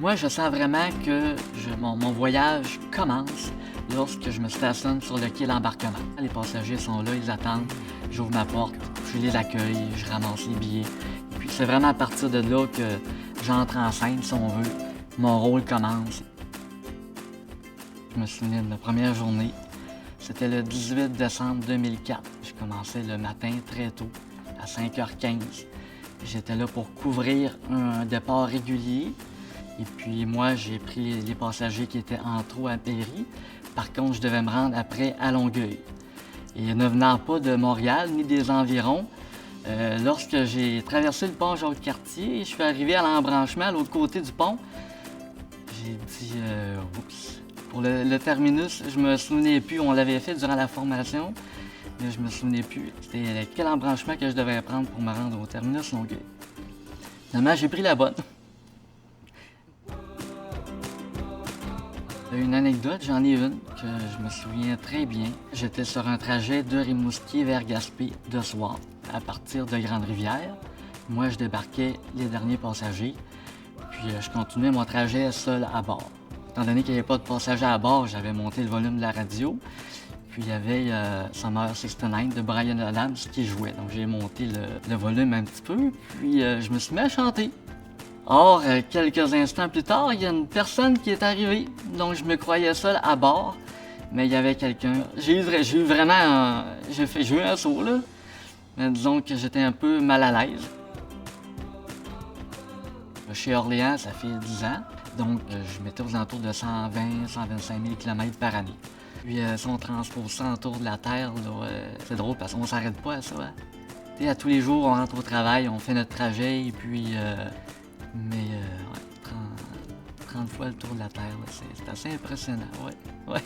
Moi, je sens vraiment que mon voyage commence lorsque je me stationne sur le quai d'embarquement. Les passagers sont là, ils attendent, j'ouvre ma porte, je les accueille, je ramasse les billets. Et puis c'est vraiment à partir de là que j'entre en scène, si on veut. Mon rôle commence. Je me souviens de ma première journée. C'était le 18 décembre 2004. Je commençais le matin très tôt, à 5h15. J'étais là pour couvrir un départ régulier. Et puis moi, j'ai pris les passagers qui étaient en trop à Péry. Par contre, je devais me rendre après à Longueuil. Et ne venant pas de Montréal ni des environs, lorsque j'ai traversé le pont Jacques-Cartier et je suis arrivé à l'embranchement à l'autre côté du pont, j'ai dit oups. Pour le terminus, je me souvenais plus, on l'avait fait durant la formation, mais je me souvenais plus c'était quel embranchement que je devais prendre pour me rendre au terminus Longueuil. Finalement, j'ai pris la bonne. Une anecdote, j'en ai une que je me souviens très bien. J'étais sur un trajet de Rimouski vers Gaspé de soir, à partir de Grande-Rivière. Moi, je débarquais les derniers passagers, puis je continuais mon trajet seul à bord. Étant donné qu'il n'y avait pas de passagers à bord, j'avais monté le volume de la radio, puis il y avait Summer 69 de Bryan Adams qui jouait. Donc j'ai monté le volume un petit peu, puis je me suis mis à chanter. Or, quelques instants plus tard, il y a une personne qui est arrivée, donc je me croyais seul à bord, mais il y avait quelqu'un. J'ai eu vraiment j'ai eu un saut, là, mais disons que j'étais un peu mal à l'aise. Chez Orléans, ça fait 10 ans, donc je m'étais aux alentours de 120-125 000 km par année. Puis si on transpose ça autour de la Terre, c'est drôle parce qu'on s'arrête pas à ça. Hein? Et à tous les jours, on rentre au travail, on fait notre trajet, et puis... ouais, 30 fois le tour de la Terre, c'est assez impressionnant, ouais.